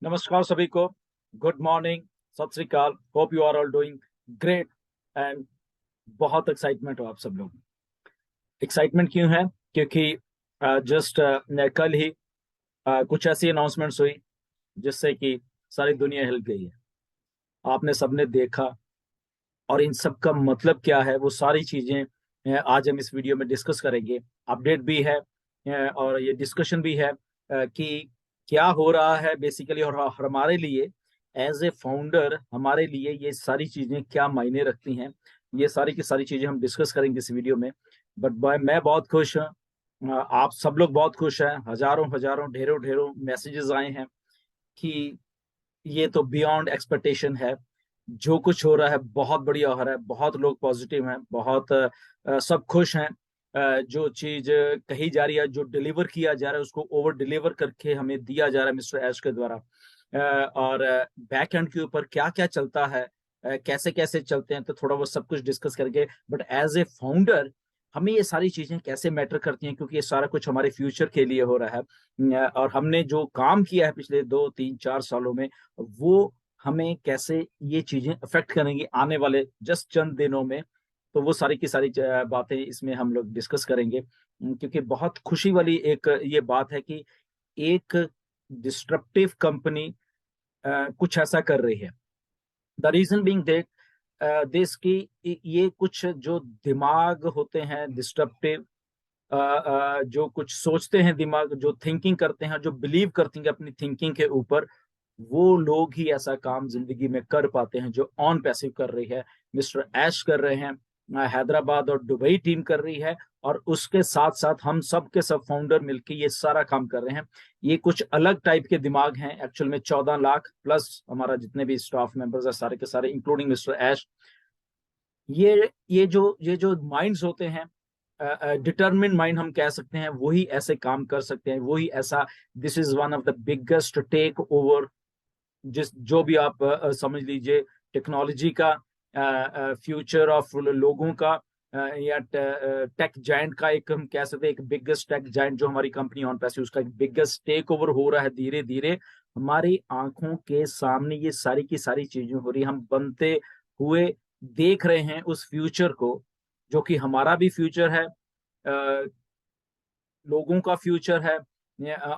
नमस्कार सभी को। Good morning, Sat Sri Akal. Hope you are all doing great and बहुत एक्साइटमेंट हो आप सब लोग। एक्साइटमेंट क्यों है? क्योंकि जस्ट कल ही कुछ ऐसी अनाउंसमेंट्स हुई जिससे कि सारी दुनिया हिल गई है। आपने सबने देखा, और इन सब का मतलब क्या है वो सारी चीजें आज हम इस वीडियो में डिस्कस करेंगे। अपडेट भी है और ये डिस्कशन भी है कि क्या हो रहा है बेसिकली, और हमारे लिए एज ए फाउंडर हमारे लिए ये सारी चीजें क्या मायने रखती हैं। ये सारी की सारी चीजें हम डिस्कस करेंगे इस वीडियो में। बट मैं बहुत खुश हूँ, आप सब लोग बहुत खुश हैं। हजारों हजारों ढेरों ढेरों मैसेजेस आए हैं कि ये तो बियॉन्ड एक्सपेक्टेशन है। जो कुछ हो रहा है बहुत बढ़िया हो रहा है, बहुत लोग पॉजिटिव हैं, बहुत सब खुश हैं। जो चीज कही जा रही है, जो डिलीवर किया जा रहा है, उसको ओवर डिलीवर करके हमें दिया जा रहा है मिस्टर ऐश के द्वारा। और बैक एंड के ऊपर क्या क्या चलता है, कैसे कैसे चलते हैं, तो थोड़ा वो सब कुछ डिस्कस करेंगे। बट एज ए फाउंडर हमें ये सारी चीजें कैसे मैटर करती हैं, क्योंकि ये सारा कुछ हमारे फ्यूचर के लिए हो रहा है। और हमने जो काम किया है पिछले 2 3 4 सालों में, वो हमें कैसे ये चीजें अफेक्ट करेंगी आने वाले जस्ट चंद दिनों में। तो वो सारी की सारी बातें इसमें हम लोग डिस्कस करेंगे। क्योंकि बहुत खुशी वाली एक ये बात है कि एक डिस्ट्रप्टिव कंपनी कुछ ऐसा कर रही है। द रीजन बीइंग दैट देश की ये कुछ जो दिमाग होते हैं डिस्ट्रप्टिव, जो कुछ सोचते हैं, दिमाग जो थिंकिंग करते हैं, जो बिलीव करते हैं अपनी थिंकिंग के ऊपर, वो लोग ही ऐसा काम जिंदगी में कर पाते हैं जो ऑन पैसिव कर रही है। मिस्टर ऐश कर रहे हैं, हैदराबाद और दुबई टीम कर रही है, और उसके साथ साथ हम सब के सब फाउंडर मिलके ये सारा काम कर रहे हैं। ये कुछ अलग टाइप के दिमाग हैं। एक्चुअल में 14 लाख प्लस हमारा जितने भी स्टाफ मेंबर्स है सारे के सारे, इंक्लूडिंग मिस्टर ऐश। ये जो माइंड्स होते हैं, डिटरमिन माइंड हम कह सकते हैं, वही ऐसे काम कर सकते हैं, वही ऐसा। This is one of the biggest take over, जिस जो भी आप समझ लीजिए, टेक्नोलॉजी का फ्यूचर ऑफ लोगों का, या टेक जायंट का, एक हम कह सकते हैं एक बिगेस्ट टेक जायंट जो हमारी कंपनी ऑन पैसे, उसका एक बिगेस्ट टेक ओवर हो रहा है धीरे धीरे हमारी आंखों के सामने। ये सारी की सारी चीजें हो रही, हम बनते हुए देख रहे हैं उस फ्यूचर को, जो कि हमारा भी फ्यूचर है, लोगों का फ्यूचर है,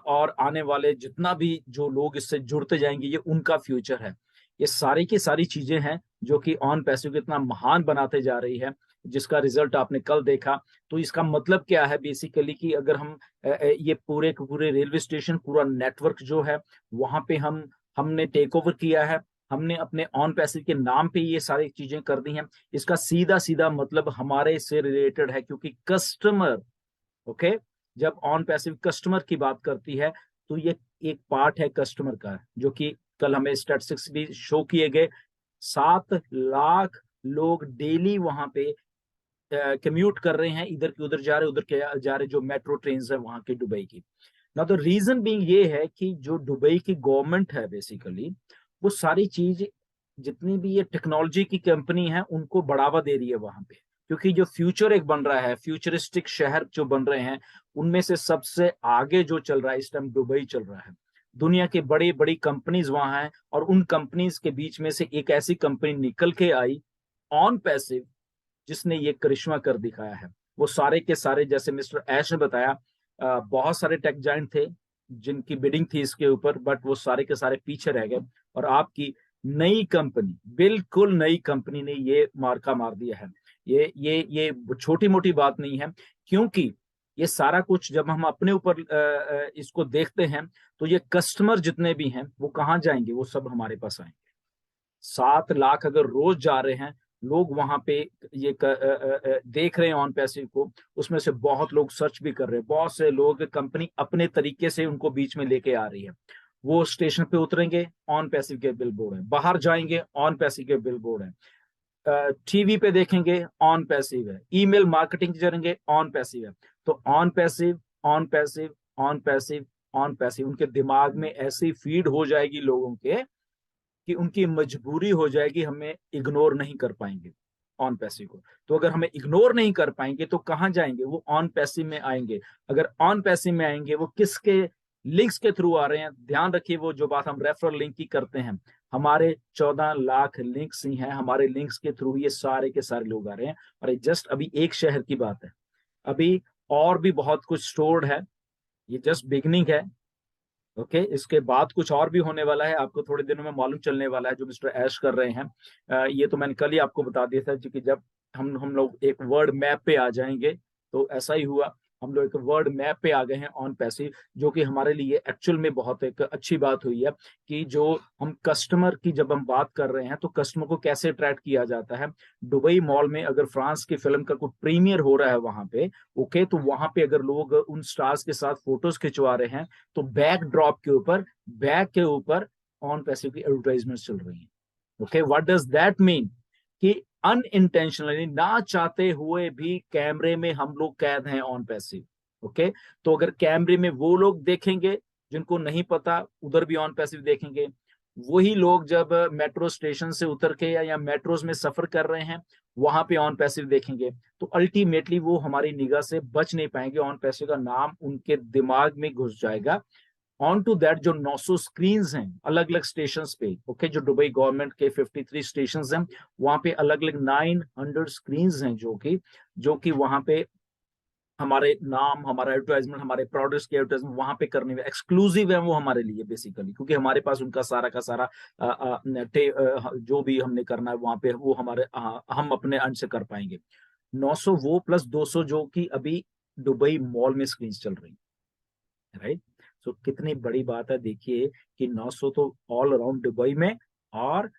और आने वाले जितना भी जो लोग इससे जुड़ते जाएंगे ये उनका फ्यूचर है। ये सारी की सारी चीजें हैं जो कि ऑन पैसिव को इतना महान बनाते जा रही है, जिसका रिजल्ट आपने कल देखा। तो इसका मतलब क्या है बेसिकली कि अगर हम ये पूरे के पूरे रेलवे स्टेशन, पूरा नेटवर्क जो है वहां पे हमने टेक ओवर किया है, हमने अपने ऑन पैसिव के नाम पे ये सारी चीजें कर दी हैं। इसका सीधा सीधा मतलब हमारे से रिलेटेड है, क्योंकि कस्टमर, ओके, जब ऑन पैसिव कस्टमर की बात करती है तो ये एक पार्ट है कस्टमर का, जो कि कल हमें स्टैटिस्टिक्स भी शो किए गए। 7 लाख लोग डेली वहां पे कम्यूट कर रहे हैं, इधर के उधर जा रहे, उधर के जा रहे, जो मेट्रो ट्रेन है वहां की दुबई की। ना तो रीजन बीइंग ये है कि जो दुबई की गवर्नमेंट है बेसिकली, वो सारी चीज, जितनी भी ये टेक्नोलॉजी की कंपनी है उनको बढ़ावा दे रही है वहां पे। क्योंकि जो फ्यूचर एक बन रहा है, फ्यूचरिस्टिक शहर जो बन रहे हैं, उनमें से सबसे आगे जो चल रहा है इस टाइम दुबई चल रहा है। दुनिया की बड़ी बड़ी कंपनीज वहां हैं, और उन कंपनीज के बीच में से एक ऐसी कंपनी निकल के आई, ऑन पैसिव, जिसने ये करिश्मा कर दिखाया है। वो सारे के सारे, जैसे मिस्टर ऐश ने बताया, बहुत सारे टेक जाइंट थे जिनकी बिडिंग थी इसके ऊपर, बट वो सारे के सारे पीछे रह गए। और आपकी नई कंपनी, बिल्कुल नई कंपनी ने ये मार्का मार दिया है। ये छोटी मोटी बात नहीं है, क्योंकि ये सारा कुछ जब हम अपने ऊपर इसको देखते हैं, तो ये कस्टमर जितने भी हैं वो कहाँ जाएंगे? वो सब हमारे पास आएंगे। 7 लाख अगर रोज जा रहे हैं लोग वहां पे, ये देख रहे हैं ऑन पैसिव को, उसमें से बहुत लोग सर्च भी कर रहे हैं, बहुत से लोग कंपनी अपने तरीके से उनको बीच में लेके आ रही है। वो स्टेशन पे उतरेंगे, ऑन पैसिव के बिल बोर्ड है, बाहर जाएंगे ऑन पैसिव के बिल बोर्ड है, टीवी पे देखेंगे ऑन पैसिव है, ईमेल मार्केटिंग करेंगे ऑन पैसिव है। तो on passive, on passive, on passive, on passive, उनके दिमाग में ऐसी फीड हो जाएगी लोगों के कि उनकी मजबूरी हो जाएगी, हमें इग्नोर नहीं कर पाएंगे ऑन पैसिव को। तो अगर हमें इग्नोर नहीं कर पाएंगे तो कहाँ जाएंगे? वो ऑन पैसिव में आएंगे। अगर ऑन पैसिव में आएंगे वो किसके लिंक्स के थ्रू आ रहे हैं। ध्यान रखिए वो जो बात हम रेफरल लिंक की करते हैं, हमारे 14 लाख लिंक्स ही हैं, हमारे लिंक्स के थ्रू ये सारे के सारे लोग आ रहे हैं। और ये जस्ट अभी एक शहर की बात है, अभी और भी बहुत कुछ स्टोर्ड है, ये जस्ट बिगनिंग है। ओके, इसके बाद कुछ और भी होने वाला है, आपको थोड़े दिनों में मालूम चलने वाला है जो मिस्टर ऐश कर रहे हैं। ये तो मैंने कल ही आपको बता दिया था, क्योंकि जब हम लोग एक वर्ड मैप पे आ जाएंगे तो ऐसा ही हुआ। हम लोग एक वर्ड मैप पे आ गए हैं ऑन पैसिव, जो कि हमारे लिए एक्चुअल में बहुत एक अच्छी बात हुई है कि जो हम कस्टमर की जब हम बात कर रहे हैं तो कस्टमर को कैसे अट्रैक्ट किया जाता है। दुबई मॉल में अगर फ्रांस की फिल्म का कोई प्रीमियर हो रहा है वहां पे, ओके, तो वहां पे अगर लोग उन स्टार्स के साथ फोटोज खिंचवा रहे हैं तो बैकड्रॉप के ऊपर, बैक के ऊपर ऑन पैसिव की एडवर्टाइजमेंट चल रही है। Okay, what does that mean कि अनइंटेंशनली, ना चाहते हुए भी कैमरे में हम लोग कैद हैं ऑन पैसिव। ओके, तो अगर कैमरे में वो लोग देखेंगे जिनको नहीं पता, उधर भी ऑन पैसिव देखेंगे। वही लोग जब मेट्रो स्टेशन से उतर के या मेट्रोज में सफर कर रहे हैं, वहां पे ऑन पैसिव देखेंगे, तो अल्टीमेटली वो हमारी निगाह से बच नहीं पाएंगे, ऑन पैसिव का नाम उनके दिमाग में घुस जाएगा। ऑन टू दैट जो 900 स्क्रीन हैं अलग अलग स्टेशन पे, ओके, जो दुबई गवर्नमेंट के 53 स्टेशन हैं, वहां पे अलग अलग 900 स्क्रीन हैं जो कि वहां पे हमारे नाम, हमारा एडवर्टाइजमेंट, हमारे प्रोडक्ट्स की एडवर्टाइजमेंट वहां पे करने में एक्सक्लूसिव है वो हमारे लिए बेसिकली, क्योंकि हमारे पास उनका सारा का सारा जो भी हमने करना है वहां पे वो हमारे हम अपने अंश से कर पाएंगे। 900 वो प्लस 200 जो कि अभी दुबई मॉल में स्क्रीन चल रही है, राइट। सो कितनी बड़ी बात है, देखिए कि 900 तो ऑल अराउंड दुबई में, और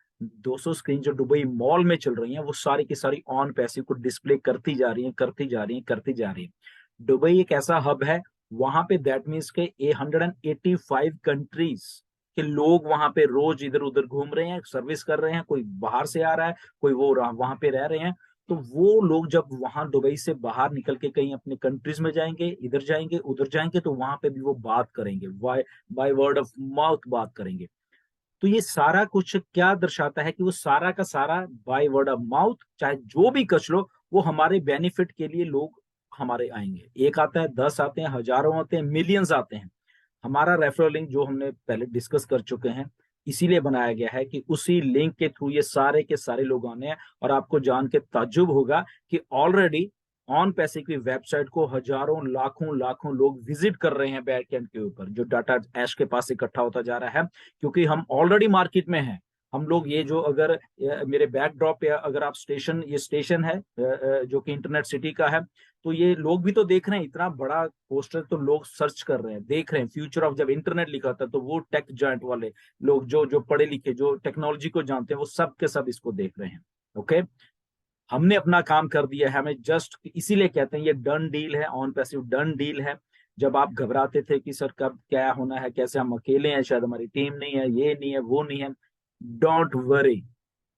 200 स्क्रीन जो दुबई मॉल में चल रही हैं वो सारी की सारी ऑन पैसिव को डिस्प्ले करती जा रही हैं, करती जा रही हैं, करती जा रही हैं। दुबई एक ऐसा हब है, वहां पे दैट मीन्स के 185 कंट्रीज के लोग वहां पे रोज इधर उधर घूम रहे हैं, सर्विस कर रहे हैं, कोई बाहर से आ रहा है, कोई वो वहां पे रह रहे हैं। तो वो लोग जब वहां दुबई से बाहर निकल के कहीं अपने कंट्रीज में जाएंगे, इधर जाएंगे उधर जाएंगे, तो वहां पे भी वो बात करेंगे, बाय वर्ड ऑफ माउथ बात करेंगे। तो ये सारा कुछ क्या दर्शाता है कि वो सारा का सारा बाय वर्ड ऑफ माउथ, चाहे जो भी कच लो, वो हमारे बेनिफिट के लिए लोग हमारे आएंगे। एक आता है, 10 आते हैं, हजारों आते हैं, मिलियंस आते हैं। हमारा रेफरल लिंक जो हमने पहले डिस्कस कर चुके हैं, इसीलिए बनाया गया है कि उसी लिंक के थ्रू ये सारे के सारे लोग आने हैं। और आपको जान के ताज्जुब होगा कि ऑलरेडी ऑन पैसे की वेबसाइट को हजारों लाखों लाखों लोग विजिट कर रहे हैं बैकएंड के ऊपर, जो डाटा ऐश के पास इकट्ठा होता जा रहा है, क्योंकि हम ऑलरेडी मार्केट में हैं। हम लोग ये जो अगर मेरे बैकड्रॉप पे अगर आप स्टेशन, ये स्टेशन है जो कि इंटरनेट सिटी का है, तो ये लोग भी तो देख रहे हैं, इतना बड़ा पोस्टर तो लोग सर्च कर रहे हैं, देख रहे हैं। फ्यूचर ऑफ जब इंटरनेट लिखा था तो वो टेक जॉइंट वाले लोग जो पढ़े लिखे, जो टेक्नोलॉजी को जानते हैं, वो सब के सब इसको देख रहे हैं। ओके, हमने अपना काम कर दिया है, हमें जस्ट इसीलिए कहते हैं ये डन डील है, ऑन पैसिव डन डील है। जब आप घबराते थे कि सर कब क्या होना है, कैसे, हम अकेले हैं, शायद हमारी टीम नहीं है, ये नहीं है, वो नहीं है, डोंट वरी।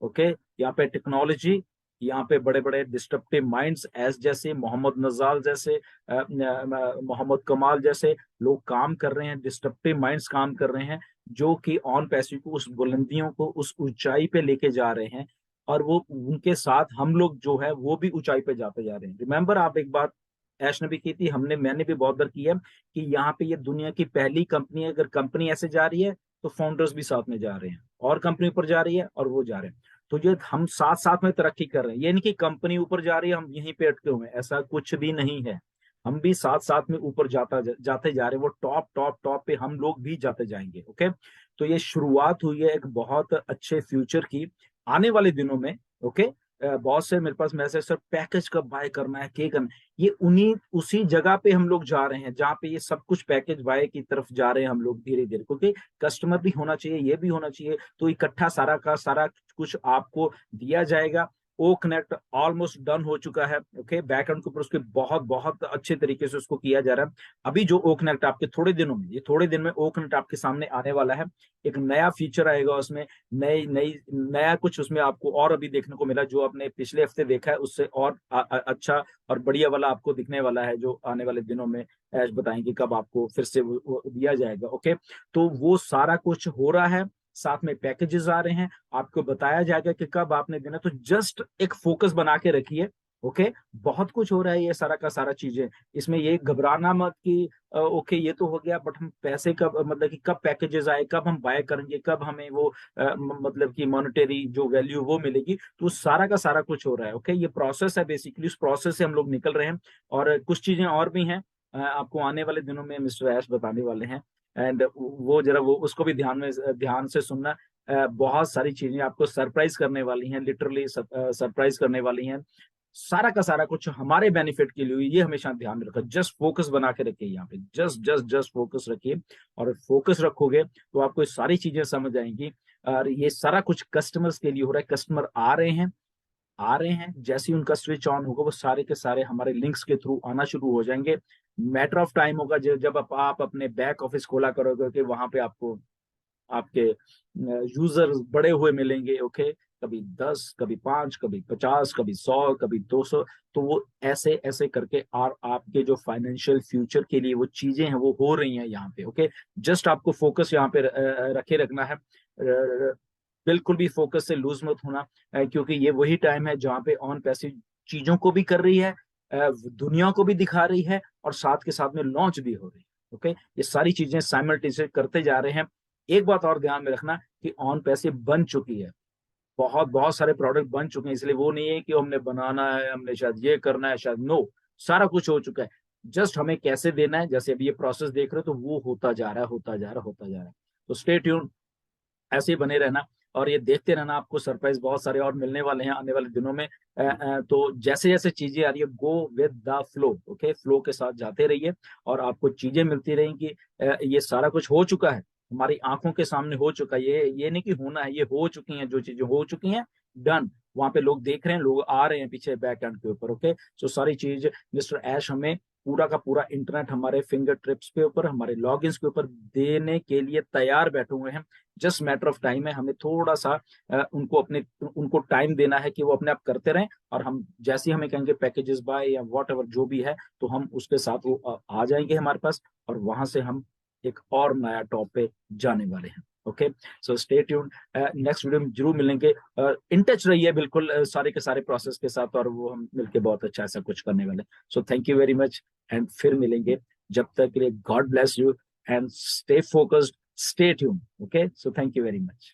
ओके, यहाँ पे टेक्नोलॉजी, यहाँ पे बड़े बड़े डिस्ट्रप्टिव माइंड्स एस जैसे मोहम्मद नजाल जैसे मोहम्मद कमाल जैसे लोग काम कर रहे हैं, डिस्ट्रप्टिव माइंड्स काम कर रहे हैं, जो कि ऑन पैसिव को उस बुलंदियों को, उस ऊंचाई पे लेके जा रहे हैं। और वो उनके साथ हम लोग जो है वो भी ऊंचाई पे जाते जा रहे हैं। रिमेंबर, आप एक बात ऐश ने भी की थी, मैंने भी बहुत बार की है, कि यहाँ पे ये दुनिया की पहली कंपनी है। अगर कंपनी ऐसे जा रही है तो फाउंडर्स भी साथ में जा रहे हैं, और कंपनी ऊपर जा रही है और वो जा रहे हैं। तो ये हम साथ साथ में तरक्की कर रहे हैं, ये नहीं कि कंपनी ऊपर जा रही है हम यहीं पे अटके हुए हैं, ऐसा कुछ भी नहीं है। हम भी साथ साथ में ऊपर जाते जा रहे हैं, वो टॉप टॉप टॉप पे हम लोग भी जाते जाएंगे। ओके, तो ये शुरुआत हुई है एक बहुत अच्छे फ्यूचर की आने वाले दिनों में। ओके, बहुत से मेरे पास मैसेज, सर पैकेज कब बाय करना है, क्या करना है, ये उन्हीं उसी जगह पे हम लोग जा रहे हैं जहाँ पे ये सब कुछ पैकेज बाय की तरफ जा रहे हैं हम लोग धीरे धीरे, क्योंकि कस्टमर भी होना चाहिए, ये भी होना चाहिए, तो इकट्ठा सारा का सारा कुछ आपको दिया जाएगा। ओ कनेक्ट ऑलमोस्ट डन हो चुका है। ओके, बैकएंड के ऊपर उसके बहुत बहुत अच्छे तरीके से उसको किया जा रहा है। अभी जो ओ कनेक्ट आपके थोड़े दिनों में, ये थोड़े दिन में ओ कनेक्ट आपके सामने आने वाला है। एक नया फीचर आएगा उसमें, नई नई नया कुछ उसमें आपको और अभी देखने को मिला, जो आपने पिछले हफ्ते देखा है उससे और अच्छा और बढ़िया वाला आपको दिखने वाला है, जो आने वाले दिनों में ऐश बताएंगे कब आपको फिर से वो दिया जाएगा। ओके, तो वो सारा कुछ हो रहा है, साथ में पैकेजेस आ रहे हैं, आपको बताया जाएगा कि कब आपने देना। तो जस्ट एक फोकस बना के रखिए, ओके। बहुत कुछ हो रहा है, ये सारा का सारा चीजें। इसमें ये घबराना मत कि ओके ये तो हो गया, बट हम पैसे कब, मतलब कि कब पैकेजेस आए, कब हम बाय करेंगे, कब हमें वो मतलब कि मॉनेटरी जो वैल्यू वो मिलेगी, तो सारा का सारा कुछ हो रहा है। ओके, ये प्रोसेस है बेसिकली, उस प्रोसेस से हम लोग निकल रहे हैं। और कुछ चीजें और भी हैं, आपको आने वाले दिनों में मिस्टर ऐश बताने वाले हैं। एंड वो जरा वो उसको भी ध्यान से सुनना। बहुत सारी चीजें आपको सरप्राइज करने वाली हैं, लिटरली सरप्राइज करने वाली हैं। सारा का सारा कुछ हमारे बेनिफिट के लिए हुई, ये हमेशा ध्यान में रखो। जस्ट फोकस बना के रखिए यहाँ पे, जस्ट जस्ट जस्ट फोकस रखिए। और फोकस रखोगे तो आपको ये सारी चीजें समझ आएंगी। और ये सारा कुछ कस्टमर्स के लिए हो रहा है। कस्टमर आ रहे हैं, आ रहे हैं, जैसे ही उनका स्विच ऑन होगा वो सारे के सारे हमारे लिंक्स के थ्रू आना शुरू हो जाएंगे। मैटर ऑफ टाइम होगा जब आप अपने बैक ऑफिस खोला करोगे कि वहां पे आपको आपके यूजर्स बड़े हुए मिलेंगे। ओके, कभी 10, कभी 5, कभी 50, कभी 100, कभी 200। तो वो ऐसे ऐसे करके और आपके जो फाइनेंशियल फ्यूचर के लिए वो चीजें हैं वो हो रही हैं यहाँ पे। ओके, जस्ट आपको फोकस यहाँ पे रखे रखना है। बिल्कुल भी फोकस से लूज मत होना, क्योंकि ये वही टाइम है जहाँ पे ऑन पैसे चीजों को भी कर रही है, दुनिया को भी दिखा रही है, और साथ के साथ में लॉन्च भी हो रही है। ओके, ये सारी चीजें साइमल्टेनियसली करते जा रहे हैं। एक बात और ध्यान में रखना कि ऑन पैसे बन चुकी है, बहुत बहुत सारे प्रोडक्ट बन चुके हैं, इसलिए वो नहीं है कि हमने बनाना है, हमने शायद ये करना है, शायद नो, सारा कुछ हो चुका है। जस्ट हमें कैसे देना है, जैसे अभी ये प्रोसेस देख रहे हो, तो वो होता जा रहा है, होता जा रहा है, होता जा रहा है। तो स्टे ट्यून, ऐसे ही बने रहना और ये देखते रहना। आपको सरप्राइज बहुत सारे और मिलने वाले हैं आने वाले दिनों में। तो जैसे जैसे चीजें आ रही है, go with the flow. Okay, flow के साथ जाते रहिए और आपको चीजें मिलती रहेंगी। ये सारा कुछ हो चुका है, हमारी आंखों के सामने हो चुका है। ये नहीं कि होना है, ये हो चुकी हैं, जो चीजें हो चुकी हैं, डन। वहां पे लोग देख रहे हैं, लोग आ रहे हैं पीछे बैक एंड के ऊपर। ओके, सो सारी चीज मिस्टर ऐश हमें पूरा का पूरा इंटरनेट हमारे फिंगर ट्रिप्स के ऊपर, हमारे लॉगिन्स के ऊपर देने के लिए तैयार बैठे हुए हैं। जस्ट मैटर ऑफ टाइम है, हमें थोड़ा सा उनको टाइम देना है कि वो अपने आप करते रहें। और हम जैसे ही हमें कहेंगे पैकेजेस बाय या वॉट एवर जो भी है, तो हम उसके साथ वो आ जाएंगे हमारे पास, और वहां से हम एक और नया टॉप पे जाने वाले हैं। Okay, so stay tuned, next video में जरूर मिलेंगे। इन टच रहिए बिल्कुल सारे के सारे प्रोसेस के साथ, और वो हम मिलके बहुत अच्छा ऐसा कुछ करने वाले हैं। So thank you very much, and फिर मिलेंगे। जब तक के लिए God bless you, and stay focused, stay tuned. Okay, so thank you very much.